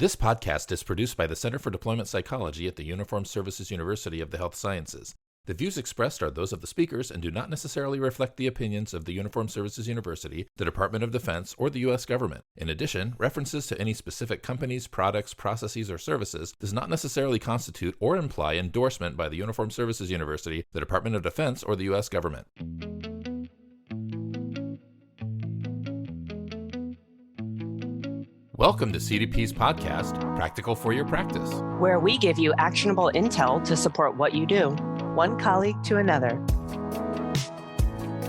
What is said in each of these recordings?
This podcast is produced by the Center for Deployment Psychology at the Uniformed Services University of the Health Sciences. The views expressed are those of the speakers and do not necessarily reflect the opinions of the Uniformed Services University, the Department of Defense, or the U.S. government. In addition, references to any specific companies, products, processes, or services does not necessarily constitute or imply endorsement by the Uniformed Services University, the Department of Defense, or the U.S. government. Welcome to CDP's podcast, Practical for Your Practice, where we give you actionable intel to support what you do, one colleague to another.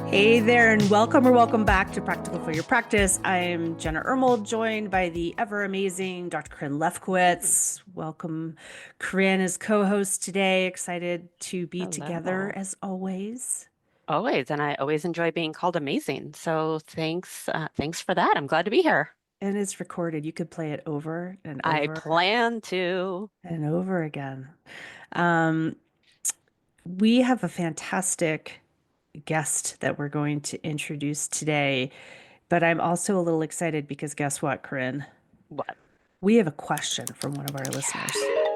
Hey there, and welcome back to Practical for Your Practice. I'm Jenna Ermold, joined by the ever amazing Dr. Kristyn Lefkowitz. Welcome, Kristyn, as co-host today. Excited to be together as always. Always, and I always enjoy being called amazing. So thanks for that. I'm glad to be here. And it's recorded. You could play it over and over. I plan to. And over again. We have a fantastic guest that we're going to introduce today, but I'm also a little excited because guess what, Kristyn? What? We have a question from one of our listeners.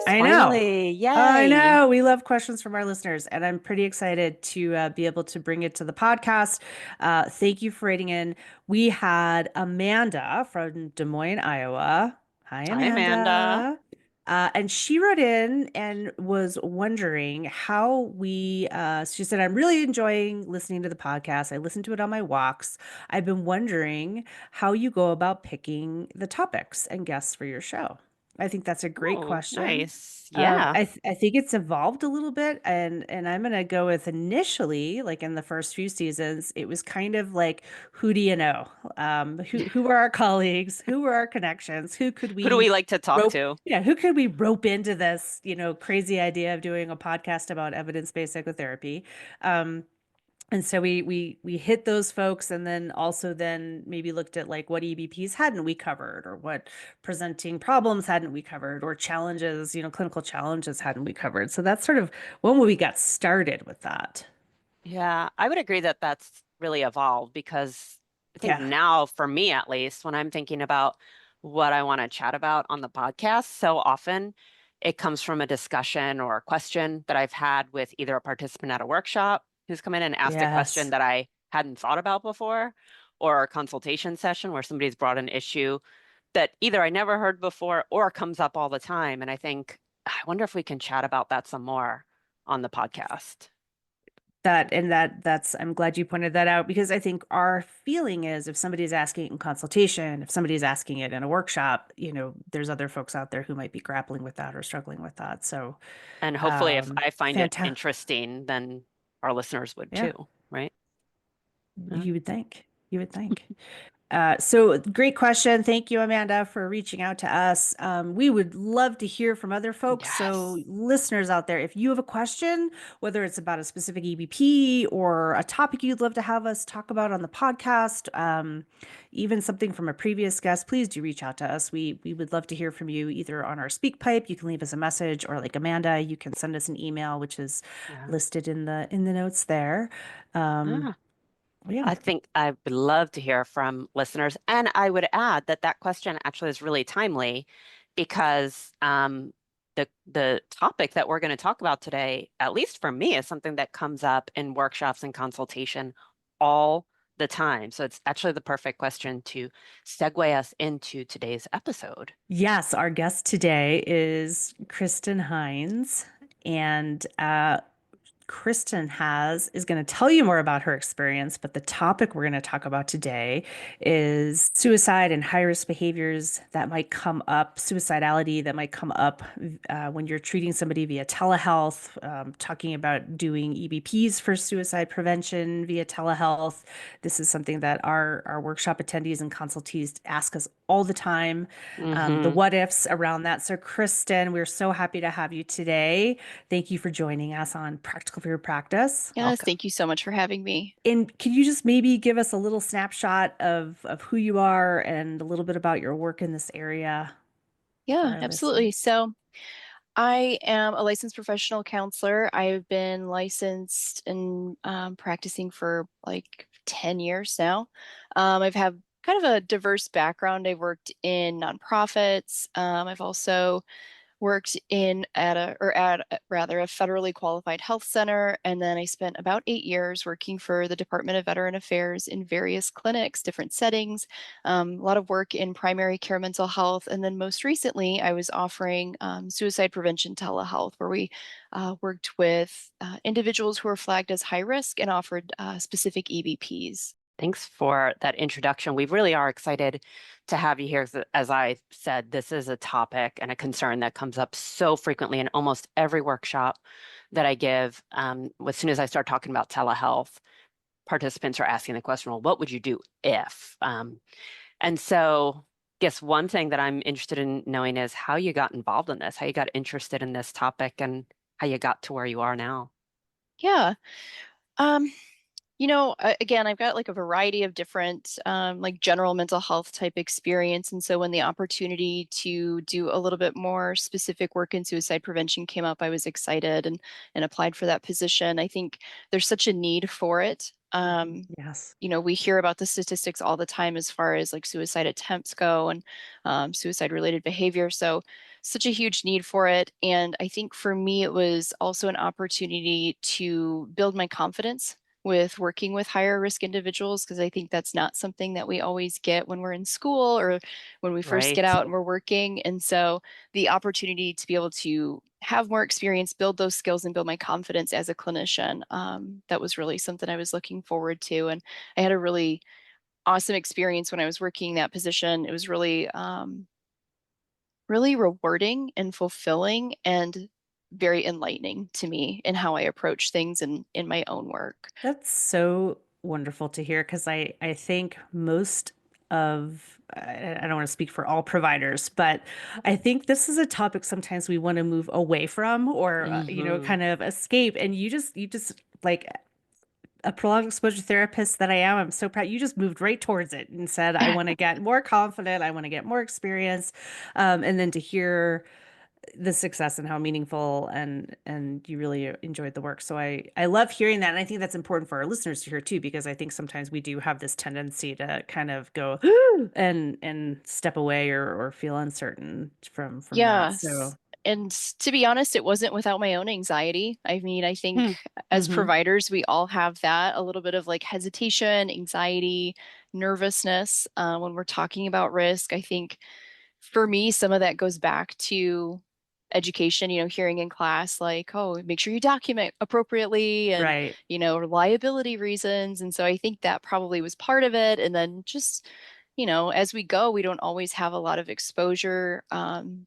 I know. Finally, yay. I know. We love questions from our listeners, and I'm pretty excited to be able to bring it to the podcast. Thank you for writing in. We had Amanda from Des Moines, Iowa. Hi, Amanda. And she wrote in and was wondering how she said, I'm really enjoying listening to the podcast. I listen to it on my walks. I've been wondering how you go about picking the topics and guests for your show. I think that's a great question. Nice. Yeah. I think it's evolved a little bit, and I'm going to go with initially, like in the first few seasons, it was kind of like, who do you know? Who are our colleagues? Who are our connections? Who do we like to talk to? Yeah, who could we rope into this, crazy idea of doing a podcast about evidence-based psychotherapy? And so we hit those folks, and then also maybe looked at like what EBPs hadn't we covered, or what presenting problems hadn't we covered, or challenges, clinical challenges hadn't we covered. So that's sort of when we got started with that. Yeah, I would agree that that's really evolved, because I think now, for me at least, when I'm thinking about what I want to chat about on the podcast, so often it comes from a discussion or a question that I've had with either a participant at a workshop who's come in and asked a question that I hadn't thought about before, or a consultation session where somebody's brought an issue that either I never heard before or comes up all the time. And I think, I wonder if we can chat about that some more on the podcast. I'm glad you pointed that out, because I think our feeling is, if somebody's asking it in consultation, if somebody's asking it in a workshop, there's other folks out there who might be grappling with that or struggling with that. So, and hopefully if I find it interesting, then our listeners would too, right? You would think. So great question. Thank you, Amanda, for reaching out to us. We would love to hear from other folks. Yes. So listeners out there, if you have a question, whether it's about a specific EBP or a topic you'd love to have us talk about on the podcast, even something from a previous guest, please do reach out to us. We would love to hear from you, either on our SpeakPipe. You can leave us a message, or like Amanda, you can send us an email, which is listed in the notes there. I think I would love to hear from listeners. And I would add that question actually is really timely, because the topic that we're going to talk about today, at least for me, is something that comes up in workshops and consultation all the time. So it's actually the perfect question to segue us into today's episode. Yes, our guest today is Kristyn Heins, and Kristyn is going to tell you more about her experience, but the topic we're going to talk about today is suicide and high-risk behaviors that might come up, suicidality that might come up when you're treating somebody via telehealth, talking about doing EBPs for suicide prevention via telehealth. This is something that our workshop attendees and consultees ask us all the time, the what ifs around that. So Kristyn, we're so happy to have you today. Thank you for joining us on Practical for Your Practice. Yes, welcome. Thank you so much for having me. And can you just maybe give us a little snapshot of who you are and a little bit about your work in this area? Yeah, absolutely. So I am a licensed professional counselor. I've been licensed and practicing for like 10 years now. I've had kind of a diverse background. I've worked in nonprofits. I've also worked at a federally qualified health center. And then I spent about 8 years working for the Department of Veteran Affairs in various clinics, different settings, a lot of work in primary care mental health. And then most recently, I was offering suicide prevention telehealth, where we worked with individuals who were flagged as high risk and offered specific EBPs. Thanks for that introduction. We really are excited to have you here. As I said, this is a topic and a concern that comes up so frequently in almost every workshop that I give. As soon as I start talking about telehealth, participants are asking the question, well, what would you do if? And so I guess one thing that I'm interested in knowing is how you got involved in this, how you got interested in this topic, and how you got to where you are now. Yeah. Again, I've got like a variety of different like general mental health type experience. And so when the opportunity to do a little bit more specific work in suicide prevention came up, I was excited and applied for that position. I think there's such a need for it. Yes. We hear about the statistics all the time as far as like suicide attempts go and suicide related behavior. So such a huge need for it. And I think for me, it was also an opportunity to build my confidence with working with higher risk individuals, because I think that's not something that we always get when we're in school or when we first get Right. out and we're working. And so the opportunity to be able to have more experience, build those skills, and build my confidence as a clinician, that was really something I was looking forward to. And I had a really awesome experience when I was working that position. It was really, really rewarding and fulfilling and very enlightening to me in how I approach things in my own work. That's so wonderful to hear, because I think most of, I don't want to speak for all providers, but I think this is a topic sometimes we want to move away from, or kind of escape. And you just like a prolonged exposure therapist that I am, I'm so proud. You just moved right towards it and said, I want to get more confident, I want to get more experience. And then to hear the success and how meaningful and you really enjoyed the work. So I love hearing that. And I think that's important for our listeners to hear too, because I think sometimes we do have this tendency to kind of go and step away or feel uncertain from that. Yes. So And to be honest, it wasn't without my own anxiety. I mean, I think as mhm. providers, we all have that, a little bit of like hesitation, anxiety, nervousness when we're talking about risk. I think for me, some of that goes back to education, hearing in class, like, oh, make sure you document appropriately and, Right. reliability reasons. And so I think that probably was part of it. And then just, as we go, we don't always have a lot of exposure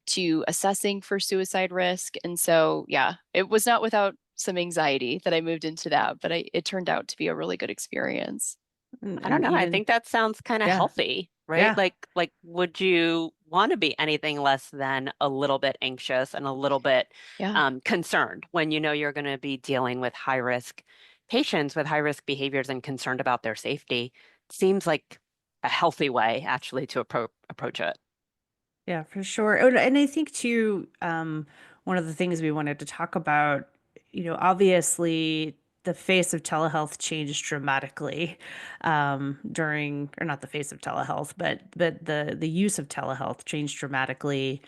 to assessing for suicide risk. And so, yeah, it was not without some anxiety that I moved into that, but it turned out to be a really good experience. I don't And know. I even, think that sounds kind of yeah, healthy, right? yeah. Like, would you want to be anything less than a little bit anxious and a little bit Yeah. concerned when you know you're going to be dealing with high risk patients with high risk behaviors and concerned about their safety? Seems like a healthy way actually to approach it. Yeah, for sure. Oh, and I think too, one of the things we wanted to talk about, obviously the face of telehealth changed dramatically during, or not the face of telehealth, but the use of telehealth changed dramatically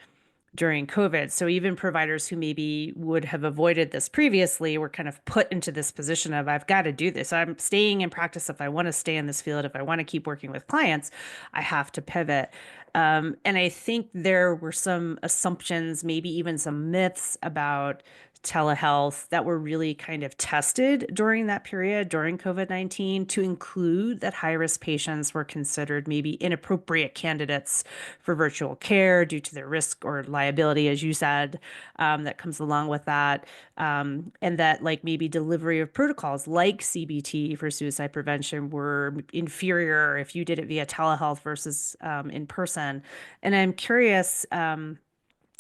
during COVID. So even providers who maybe would have avoided this previously were kind of put into this position of, I've got to do this. I'm staying in practice. If I want to stay in this field, if I want to keep working with clients, I have to pivot. And I think there were some assumptions, maybe even some myths about telehealth that were really kind of tested during that period, during COVID-19, to include that high-risk patients were considered maybe inappropriate candidates for virtual care due to their risk or liability, as you said, that comes along with that. And that like maybe delivery of protocols like CBT for suicide prevention were inferior if you did it via telehealth versus in person. And I'm curious,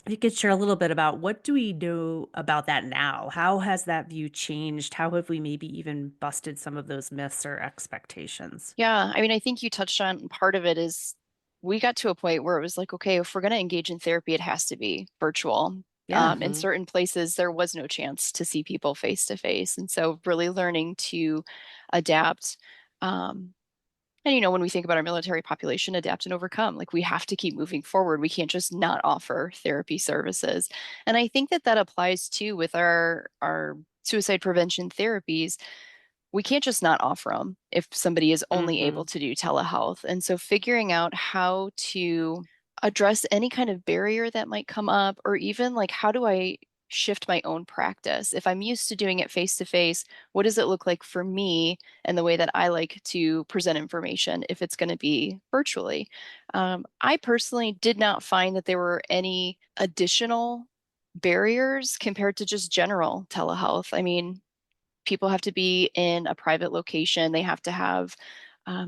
if you could share a little bit about what do we know about that now? How has that view changed? How have we maybe even busted some of those myths or expectations? Yeah, I mean, I think you touched on part of it is we got to a point where it was like, okay, if we're going to engage in therapy, it has to be virtual. Yeah. In Mhm. certain places, there was no chance to see people face to face. And so, really learning to adapt. Um, And, you know, when we think about our military population, adapt and overcome, like we have to keep moving forward. We can't just not offer therapy services. And I think that that applies too with our suicide prevention therapies. We can't just not offer them if somebody is only able to do telehealth. And so figuring out how to address any kind of barrier that might come up, or even like, how do I shift my own practice? If I'm used to doing it face to face, what does it look like for me and the way that I like to present information if it's going to be virtually? I personally did not find that there were any additional barriers compared to just general telehealth. I mean, people have to be in a private location. They have to have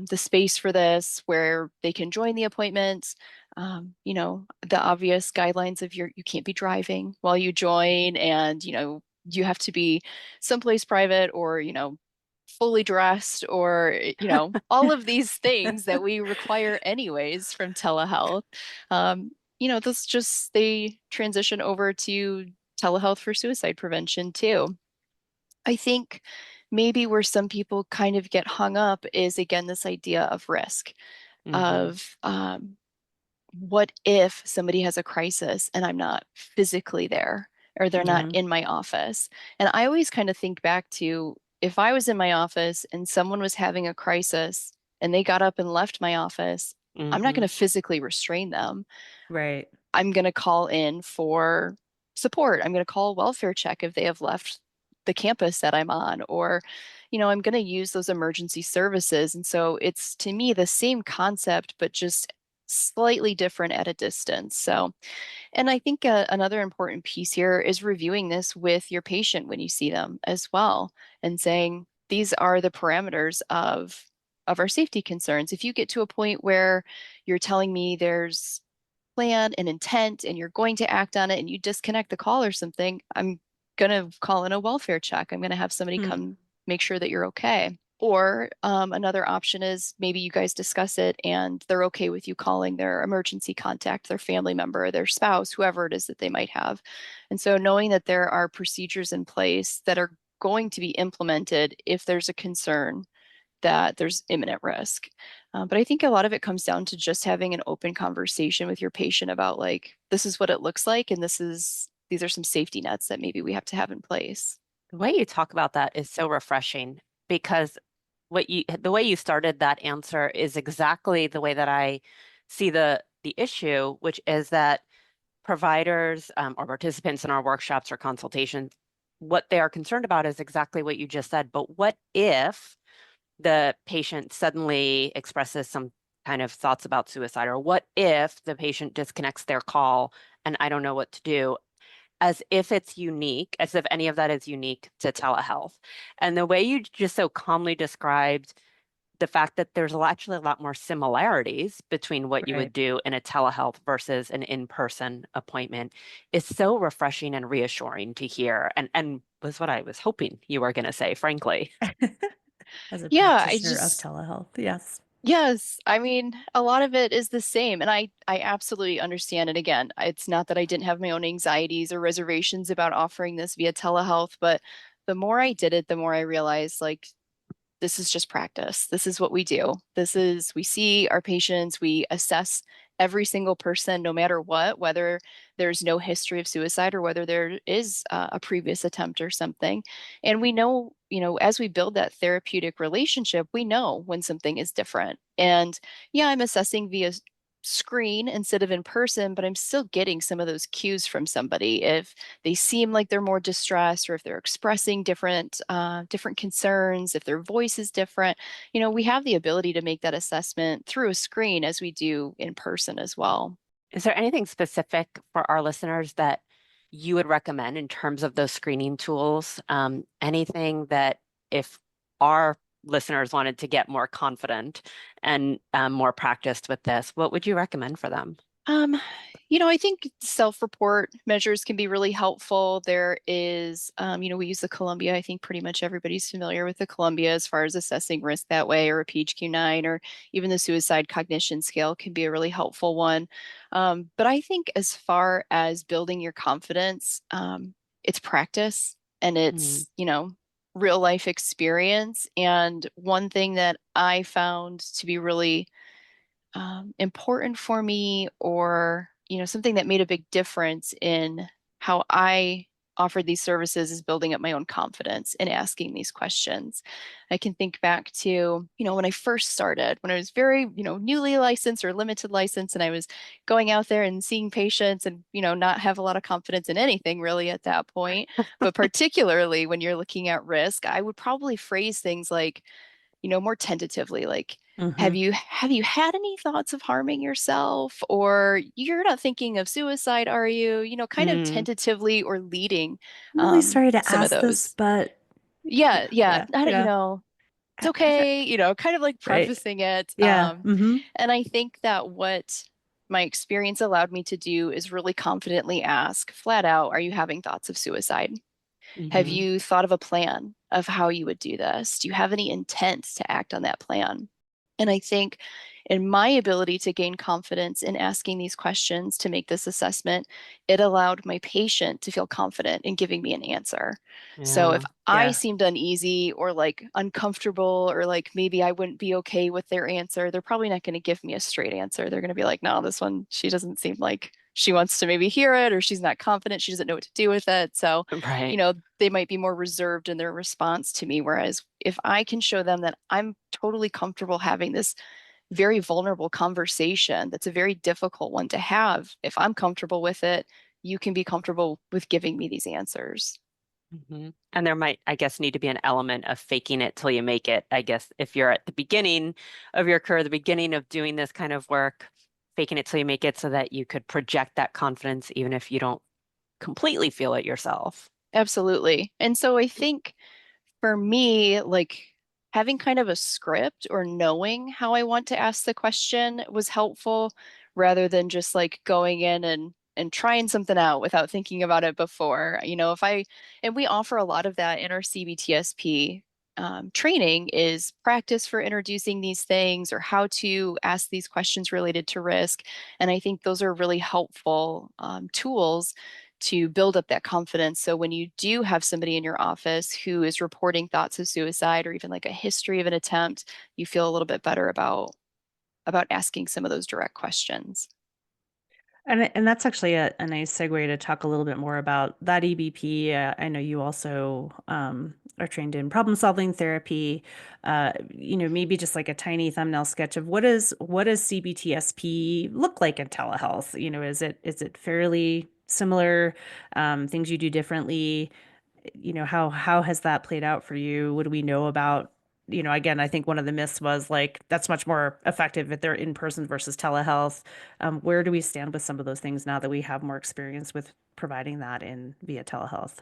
the space for this where they can join the appointments. You know, the obvious guidelines of you can't be driving while you join, and, you know, you have to be someplace private, or, you know, fully dressed, or, you know, all of these things that we require anyways from telehealth. You know, this just, they transition over to telehealth for suicide prevention too. I think maybe where some people kind of get hung up is, again, this idea of risk of what if somebody has a crisis and I'm not physically there, or they're not in my office. And I always kind of think back to, if I was in my office and someone was having a crisis and they got up and left my office, I'm not going to physically restrain them. Right. I'm going to call in for support. I'm going to call a welfare check if they have left the campus that I'm on, or, you know, I'm going to use those emergency services. And so it's, to me, the same concept, but just slightly different at a distance. So, and I think another important piece here is reviewing this with your patient when you see them as well, and saying, these are the parameters of our safety concerns. If you get to a point where you're telling me there's plan and intent and you're going to act on it, and you disconnect the call or something, I'm going to call in a welfare check. I'm going to have somebody come make sure that you're okay. Or another option is, maybe you guys discuss it and they're okay with you calling their emergency contact, their family member, their spouse, whoever it is that they might have. And so knowing that there are procedures in place that are going to be implemented if there's a concern that there's imminent risk. But I think a lot of it comes down to just having an open conversation with your patient about, like, this is what it looks like, and these are some safety nets that maybe we have to have in place. The way you talk about that is so refreshing, because the way you started that answer is exactly the way that I see the issue, which is that providers or participants in our workshops or consultations, what they are concerned about is exactly what you just said. But what if the patient suddenly expresses some kind of thoughts about suicide? Or what if the patient disconnects their call and I don't know what to do? As if it's unique, as if any of that is unique to telehealth. And the way you just so calmly described the fact that there's actually a lot more similarities between what you would do in a telehealth versus an in-person appointment is so refreshing and reassuring to hear, and was what I was hoping you were going to say, frankly. As a Yeah, practitioner of telehealth, yes. Yes, I mean, a lot of it is the same, and I absolutely understand it. Again, it's not that I didn't have my own anxieties or reservations about offering this via telehealth, but the more I did it, the more I realized, like, this is just practice. This is what we do. We see our patients, we assess every single person, no matter what, whether there's no history of suicide or whether there is a previous attempt or something. And we know, you know, as we build that therapeutic relationship, we know when something is different. And yeah, I'm assessing via screen instead of in person, but I'm still getting some of those cues from somebody. If they seem like they're more distressed, or if they're expressing different concerns, if their voice is different, you know, we have the ability to make that assessment through a screen as we do in person as well. Is there anything specific for our listeners that you would recommend in terms of those screening tools? Anything that, if our listeners wanted to get more confident and more practiced with this, what would you recommend for them? You know, I think self-report measures can be really helpful. There is, you know, we use the Columbia. I think pretty much everybody's familiar with the Columbia as far as assessing risk that way, or a PHQ-9, or even the suicide cognition scale can be a really helpful one. But I think as far as building your confidence, it's practice, and it's, you know, real life experience. And one thing that I found to be really important for me, or something that made a big difference in how I offered these services, is building up my own confidence in asking these questions. I can think back to when I first started, when I was very newly licensed or limited license, and I was going out there and seeing patients and not have a lot of confidence in anything really at that point. But particularly when you're looking at risk, I would probably phrase things like, more tentatively, like, have Mm-hmm. you had any thoughts of harming yourself? Or you're not thinking of suicide, are you? Kind of Mm, tentatively, or leading I'm really sorry to some of ask this, those. but Yeah, yeah. yeah, I don't, yeah, it's okay, kind of like right. prefacing it. Yeah. Mm-hmm. And I think that what my experience allowed me to do is really confidently ask flat out, are you having thoughts of suicide? Have mhm, you thought of a plan of how you would do this? Do you have any intent to act on that plan? And I think in my ability to gain confidence in asking these questions to make this assessment, it allowed my patient to feel confident in giving me an answer. So if yeah. I Yeah. seemed uneasy or like uncomfortable, or like maybe I wouldn't be okay with their answer, they're probably not going to give me a straight answer. They're going to be like, no, this one, she doesn't seem like she wants to maybe hear it, or she's not confident. She doesn't know what to do with it. So, Right. they might be more reserved in their response to me. Whereas if I can show them that I'm totally comfortable having this very vulnerable conversation, that's a very difficult one to have. If I'm comfortable with it, you can be comfortable with giving me these answers. And there might, I guess, need to be an element of faking it till you make it. I guess if you're at the beginning of your career, the beginning of doing this kind of work, faking it till you make it so that you could project that confidence even if you don't completely feel it yourself. Absolutely. And so I think for me, like, having kind of a script or knowing how I want to ask the question was helpful, rather than just like going in and trying something out without thinking about it before. If I, and we offer a lot of that in our CBT-SP training, is practice for introducing these things, or how to ask these questions related to risk. And I think those are really helpful tools to build up that confidence. So when you do have somebody in your office who is reporting thoughts of suicide, or even like a history of an attempt, you feel a little bit better about asking some of those direct questions. And that's actually a nice segue to talk a little bit more about that EBP. I know you also are trained in problem solving therapy. Maybe just like a tiny thumbnail sketch of what does CBT-SP look like in telehealth? Is it fairly similar? Things you do differently? How has that played out for you? What do we know about, again, I think one of the myths was like that's much more effective if they're in person versus telehealth. Where do we stand with some of those things now that we have more experience with providing that in via telehealth?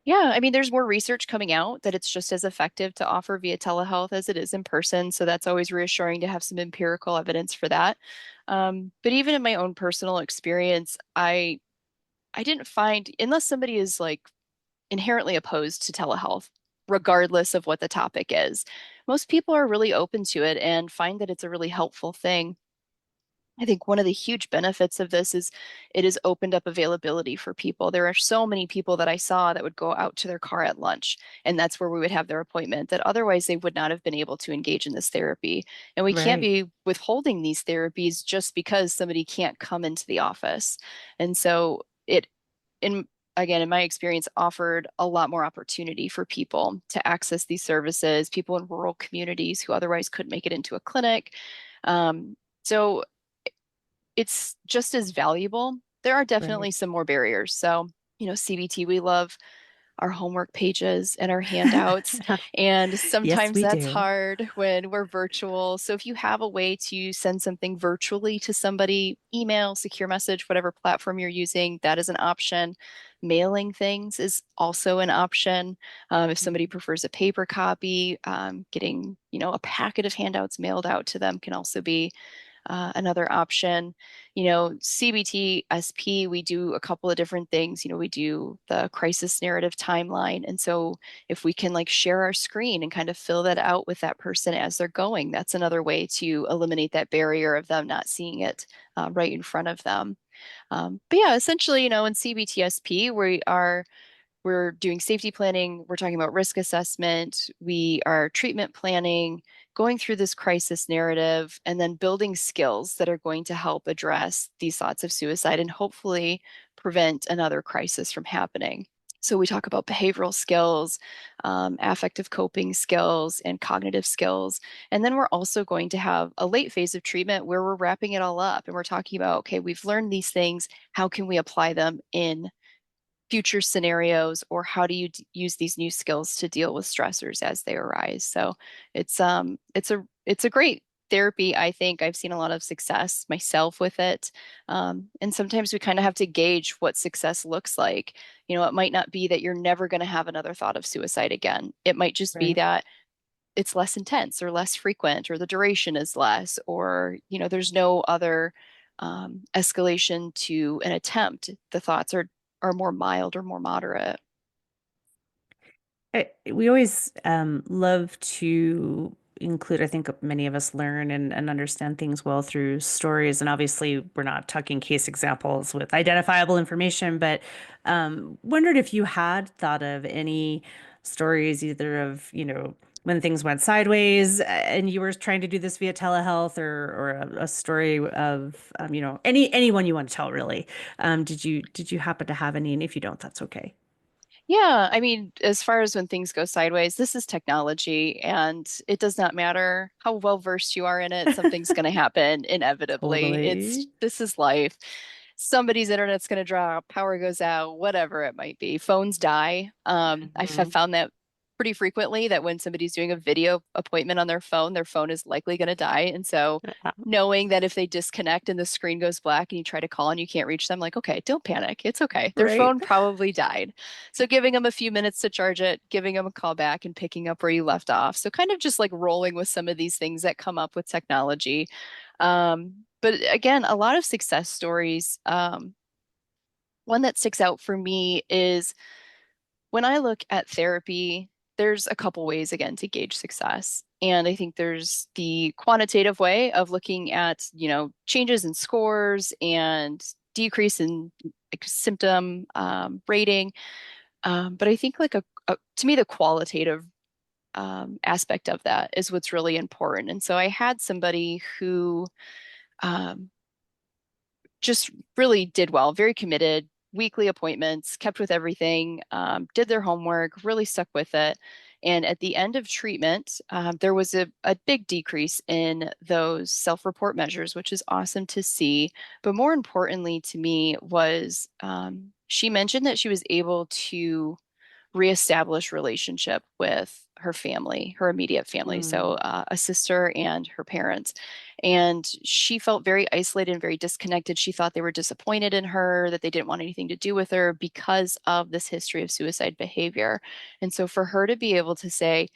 Yeah, I mean, there's more research coming out that it's just as effective to offer via telehealth as it is in person. So that's always reassuring to have some empirical evidence for that. But even in my own personal experience, I didn't find, unless somebody is like inherently opposed to telehealth, regardless of what the topic is, most people are really open to it and find that it's a really helpful thing. I think one of the huge benefits of this is it has opened up availability for people. There are so many people that I saw that would go out to their car at lunch, and that's where we would have their appointment, that otherwise they would not have been able to engage in this therapy. And we can't Right. be withholding these therapies just because somebody can't come into the office. And so it, in again, in my experience, offered a lot more opportunity for people to access these services, people in rural communities who otherwise couldn't make it into a clinic. So it's just as valuable. There are Right. definitely some more barriers. So, CBT, we love our homework pages and our handouts. And Yes, sometimes we that's do. hard when we're virtual. So if you have a way to send something virtually to somebody, email, secure message, whatever platform you're using, that is an option. Mailing things is also an option. If somebody prefers a paper copy, getting, a packet of handouts mailed out to them can also be another option. CBT-SP, we do a couple of different things. We do the crisis narrative timeline. And so if we can like share our screen and kind of fill that out with that person as they're going, that's another way to eliminate that barrier of them not seeing it right in front of them. But yeah, essentially, in CBT-SP, we are we're doing safety planning, we're talking about risk assessment, we are treatment planning, going through this crisis narrative, and then building skills that are going to help address these thoughts of suicide and hopefully prevent another crisis from happening. So we talk about behavioral skills, affective coping skills, and cognitive skills. And then we're also going to have a late phase of treatment where we're wrapping it all up and we're talking about, okay, we've learned these things. How can we apply them in future scenarios, or how do you use these new skills to deal with stressors as they arise? So it's a great therapy. I think I've seen a lot of success myself with it. And sometimes we kind of have to gauge what success looks like. You know, it might not be that you're never going to have another thought of suicide again. It might just be that it's less intense or less frequent, or the duration is less, or, you know, there's no other escalation to an attempt. The thoughts are more mild or more moderate. We always love to include, I think many of us learn and understand things well through stories. And obviously, we're not talking case examples with identifiable information, but wondered if you had thought of any stories, either of, when things went sideways and you were trying to do this via telehealth, or a story of, anyone you want to tell, really. Did you happen to have any? And if you don't, that's okay. Yeah, I mean, as far as when things go sideways, this is technology and it does not matter how well versed you are in it, something's going to happen inevitably. Totally. This is life. Somebody's internet's going to drop, power goes out, whatever it might be. Phones die. I have Mhm. found that pretty frequently, that when somebody's doing a video appointment on their phone is likely going to die. And so Yeah. knowing that if they disconnect and the screen goes black and you try to call and you can't reach them, like, okay, don't panic. It's okay. Their Right. phone probably died. So giving them a few minutes to charge it, giving them a call back and picking up where you left off. So kind of just like rolling with some of these things that come up with technology. But again, a lot of success stories. One that sticks out for me is when I look at therapy, there's a couple ways again to gauge success. And I think there's the quantitative way of looking at, changes in scores and decrease in like, symptom rating. But I think like to me, the qualitative aspect of that is what's really important. And so I had somebody who um, just really did well, very committed, weekly appointments, kept with everything, did their homework, really stuck with it. And at the end of treatment, there was a big decrease in those self-report measures, which is awesome to see. But more importantly to me was she mentioned that she was able to reestablish relationship with her family, her immediate family, so a sister and her parents. And she felt very isolated and very disconnected. She thought they were disappointed in her, that they didn't want anything to do with her because of this history of suicide behavior. And so for her to be able to say,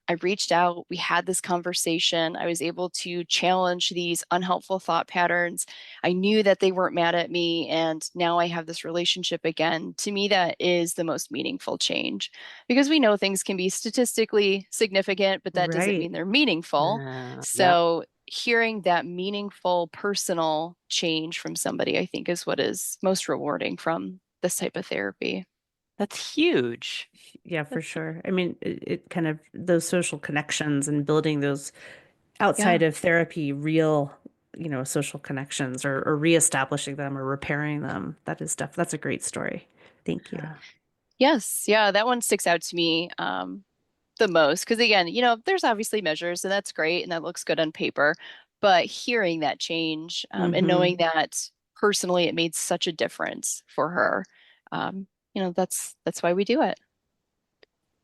I reached out, we had this conversation, I was able to challenge these unhelpful thought patterns. I knew that they weren't mad at me, and now I have this relationship again. To me, that is the most meaningful change, because we know things can be statistically significant, but that doesn't mean Right. they're meaningful. Yeah. So hearing that meaningful personal change from somebody, I think, is what is most rewarding from this type of therapy. That's huge. Yeah, for That's, sure. I mean, it kind of those social connections and building those outside Yeah. of therapy, real, social connections, or reestablishing them or repairing them. That's a great story. Thank you. yeah. Yes. Yeah. That one sticks out to me the most. Because again, there's obviously measures and that's great and that looks good on paper. But hearing that change and Mm-hmm. knowing that personally it made such a difference for her, that's why we do it.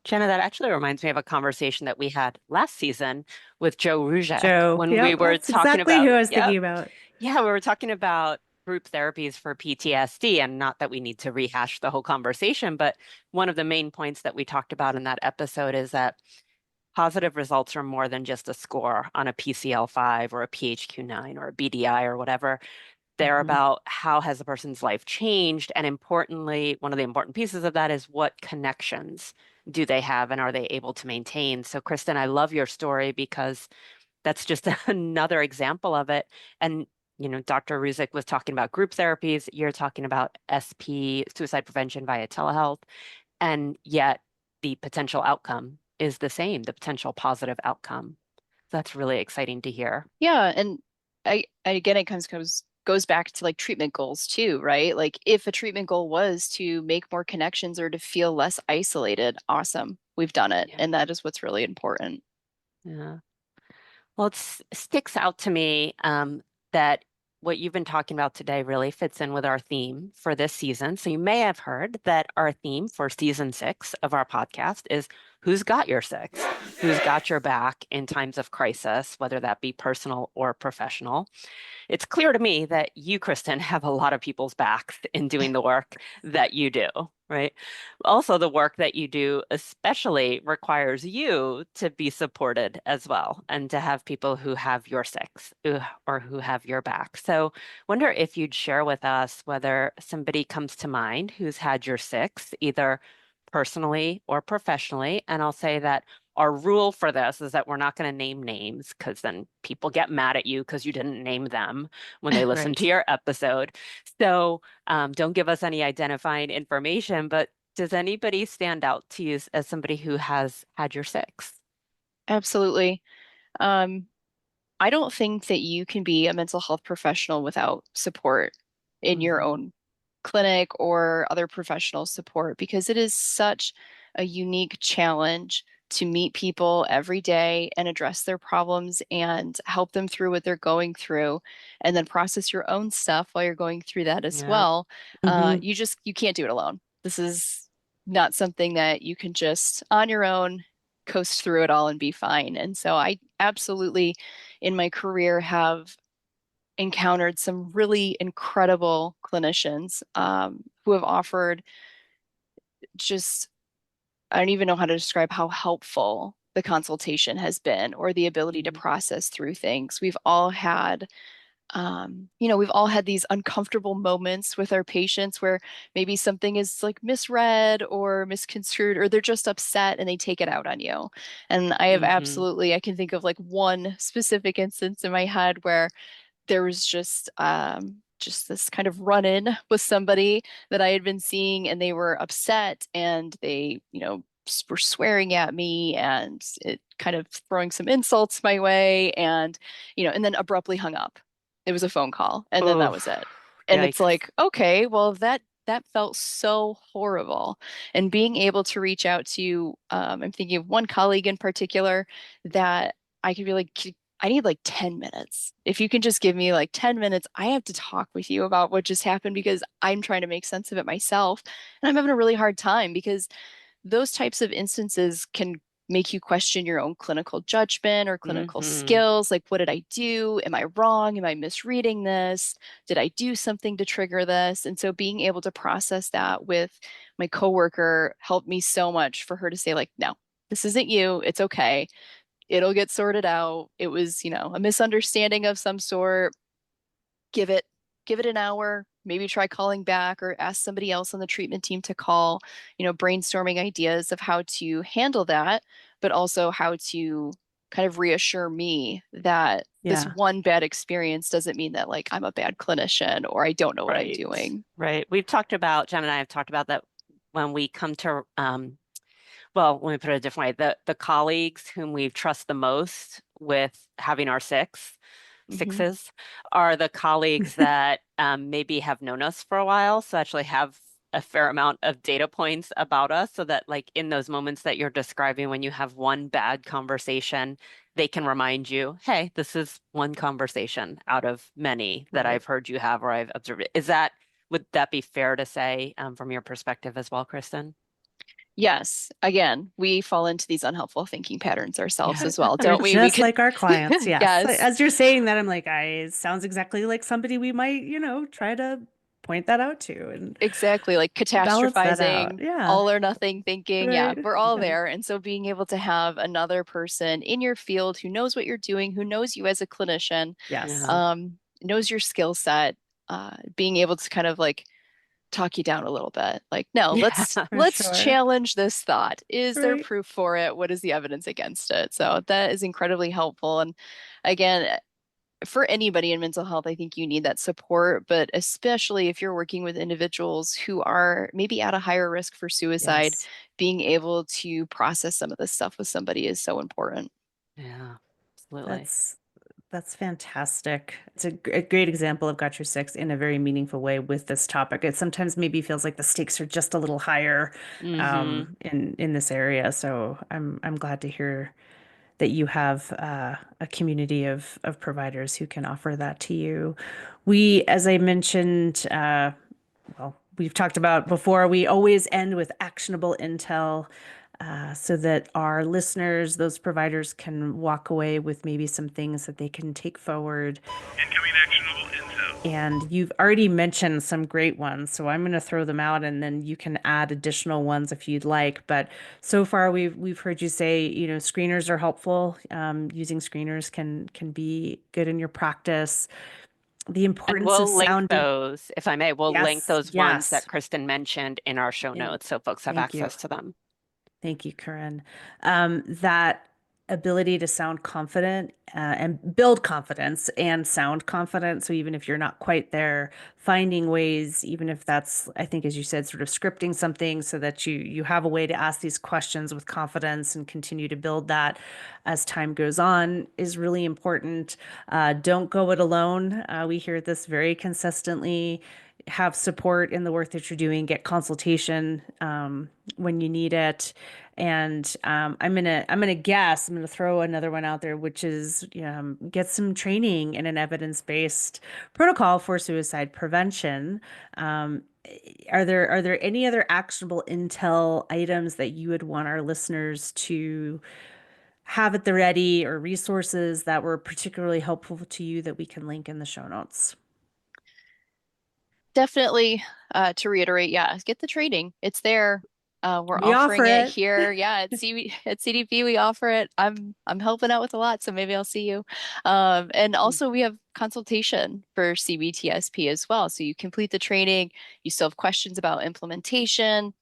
Jenna, that actually reminds me of a conversation that we had last season with Joe Ruzek Joe, when we yep, were that's talking exactly who about, I was yeah, thinking about. yeah, we were talking about group therapies for PTSD, and not that we need to rehash the whole conversation, but one of the main points that we talked about in that episode is that positive results are more than just a score on a PCL-5 or a PHQ-9 or a BDI or whatever. They're Mhm. about how has the person's life changed, and importantly, one of the important pieces of that is what connections do they have and are they able to maintain. So, Kristyn, I love your story because that's just another example of it. And, Dr. Ruzick was talking about group therapies. You're talking about SP, suicide prevention via telehealth. and yet the potential outcome is the same, the potential positive outcome. That's really exciting to hear. Yeah, and again, it goes back to like treatment goals too, right? Like if a treatment goal was to make more connections or to feel less isolated, awesome, we've done it, Yeah. and that is what's really important. Yeah. Well, it sticks out to me that what you've been talking about today really fits in with our theme for this season. So you may have heard that our theme for season 6 of our podcast is Who's Got Your Six? Who's got your back in times of crisis, whether that be personal or professional? It's clear to me that you, Kristyn, have a lot of people's backs in doing the work that you do, right? Also, the work that you do especially requires you to be supported as well and to have people who have your six or who have your back. So, wonder if you'd share with us whether somebody comes to mind who's had your six, either personally or professionally. And I'll say that our rule for this is that we're not going to name names because then people get mad at you because you didn't name them when they listen Right. to your episode. So don't give us any identifying information, but does anybody stand out to you as somebody who has had your six? Absolutely. Um, I don't think that you can be a mental health professional without support in your Mhm. own clinic or other professional support because it is such a unique challenge to meet people every day and address their problems and help them through what they're going through and then process your own stuff while you're going through that as Yeah. well. Mhm. You can't do it alone. This is not something that you can just on your own coast through it all and be fine. And so I absolutely in my career have encountered some really incredible clinicians who have offered just, I don't even know how to describe how helpful the consultation has been or the ability to Mhm. process through things. We've all had these uncomfortable moments with our patients where maybe something is like misread or misconstrued, or they're just upset and they take it out on you. And Mhm. I can think of like one specific instance in my head where there was just this kind of run-in with somebody that I had been seeing and they were upset and they, were swearing at me and it kind of throwing some insults my way and, and then abruptly hung up. It was a phone call and then that was Oof. it. And it's Yikes. like, okay, well that felt so horrible. And being able to reach out to, I'm thinking of one colleague in particular that I could be like, I need like 10 minutes. If you can just give me like 10 minutes, I have to talk with you about what just happened because I'm trying to make sense of it myself. And I'm having a really hard time because those types of instances can make you question your own clinical judgment or clinical Mhm. skills. Like, what did I do? Am I wrong? Am I misreading this? Did I do something to trigger this? And so being able to process that with my coworker helped me so much for her to say, like, no, this isn't you. It's okay, it'll get sorted out. It was, a misunderstanding of some sort. Give it give it an hour, maybe try calling back or ask somebody else on the treatment team to call, brainstorming ideas of how to handle that, but also how to kind of reassure me that this Yeah. one bad experience doesn't mean that like I'm a bad clinician or I don't know what I'm Right. doing. Right. We've talked about, Jen and I have talked about that when we come to well, let me put it a different way. The colleagues whom we trust the most with having our Hmm. sixes are the colleagues that maybe have known us for a while, so actually have a fair amount of data points about us, so that like in those moments that you're describing when you have one bad conversation, they can remind you, hey, this is one conversation out of many that Right. I've heard you have or I've observed. Would that be fair to say from your perspective as well, Kristyn? Yes, again, we fall into these unhelpful thinking patterns ourselves Yeah. as well, You're don't we? We just could, like our clients. Yes. yes. As you're saying that, I'm like, it sounds exactly like somebody we might, try to point that out to and Exactly, like balance that out. catastrophizing, Yeah. all or nothing thinking. Yeah, Right. we're all Yeah. there. And so being able to have another person in your field who knows what you're doing, who knows you as a clinician, Yes. Yeah. knows your skill set, being able to kind of like talk you down a little bit. Like, no, Yeah. For let's sure. challenge this thought. Is there Right. proof for it? What is the evidence against it? So that is incredibly helpful. And again, for anybody in mental health, I think you need that support, but especially if you're working with individuals who are maybe at a higher risk for suicide, Yes. being able to process some of this stuff with somebody is so important. Yeah, absolutely. That's fantastic. It's a great example of Got Your Six in a very meaningful way with this topic. It sometimes maybe feels like the stakes are just a little higher Mm-hmm. in this area. So I'm glad to hear that you have a community of providers who can offer that to you. We, as I mentioned, well, we've talked about before, we always end with actionable intel so that our listeners, those providers, can walk away with maybe some things that they can take forward. Incoming actionable intel. And you've already mentioned some great ones, so I'm going to throw them out, and then you can add additional ones if you'd like. But so far, we've heard you say, screeners are helpful. Using screeners can be good in your practice. The And importance of we'll link sounding. those, if I may, we'll link Yes, those ones that yes. Kristyn mentioned in our show And notes so folks have thank you. access to them. Thank you, Corinne. That ability to sound confident and build confidence and sound confident. So even if you're not quite there, finding ways, even if that's, I think, as you said, sort of scripting something so that you have a way to ask these questions with confidence and continue to build that as time goes on is really important. Don't go it alone. We hear this very consistently. Have support in the work that you're doing. Get consultation when you need it. And I'm gonna guess, I'm gonna throw another one out there, which is get some training in an evidence-based protocol for suicide prevention. Are there any other actionable intel items that you would want our listeners to have at the ready, or resources that were particularly helpful to you that we can link in the show notes? Definitely, to reiterate, yeah, get the training. It's there. We're We offer offering it it. here. Yeah, at CDP, we offer it. I'm helping out with a lot, so maybe I'll see you. And also we have consultation for CBT-SP as well. So you complete the training, you still have questions about implementation,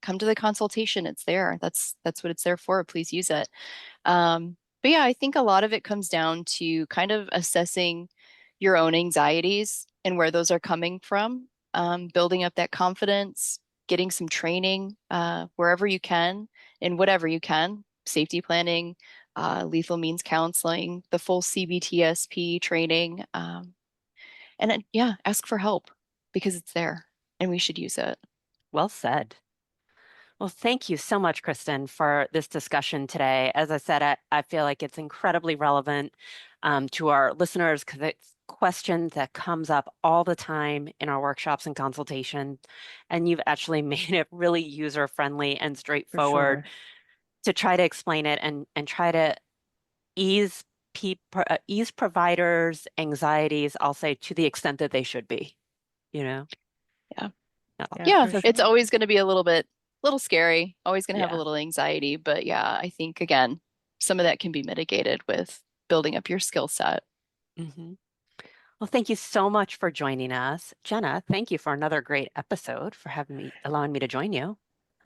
come to the consultation. It's there. That's what it's there for. Please use it. But yeah, I think a lot of it comes down to kind of assessing your own anxieties and where those are coming from, building up that confidence, getting some training wherever you can, in whatever you can, safety planning, lethal means counseling, the full CBT-SP training. And then, yeah, ask for help because it's there and we should use it. Well said. Well, thank you so much, Kristyn, for this discussion today. As I said, I feel like it's incredibly relevant to our listeners because it's questions that comes up all the time in our workshops and consultation. And you've actually made it really user-friendly and For straightforward sure. to try to explain it and try to ease providers' anxieties, I'll say, to the extent that they should be, you know? Yeah. Yeah, Yeah, for it's sure. always going to be a little scary, always going to have a Yeah. little anxiety. But yeah, I think, again, some of that can be mitigated with building up your skill set. Mm-hmm. Well, thank you so much for joining us. Jenna, thank you for another great episode, for allowing me to join you.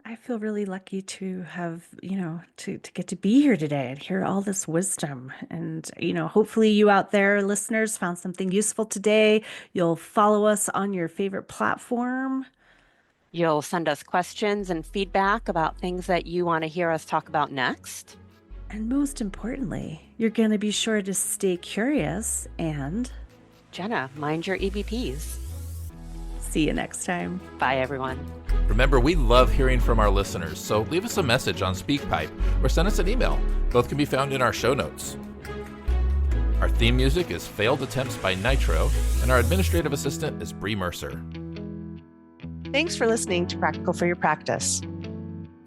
I feel really lucky to have, to get to be here today and hear all this wisdom. And, hopefully you out there, listeners, found something useful today. You'll follow us on your favorite platform. You'll send us questions and feedback about things that you want to hear us talk about next. And most importantly, you're going to be sure to stay curious and Jenna, mind your EVPs. see you next time. Bye, everyone. Remember, we love hearing from our listeners, so leave us a message on SpeakPipe or send us an email. Both can be found in our show notes. Our theme music is Failed Attempts by Nitro, and our administrative assistant is Bree Mercer. Thanks for listening to Practical for Your Practice.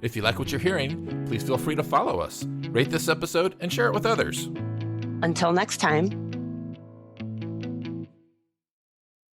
If you like what you're hearing, please feel free to follow us, rate this episode, and share it with others. Until next time.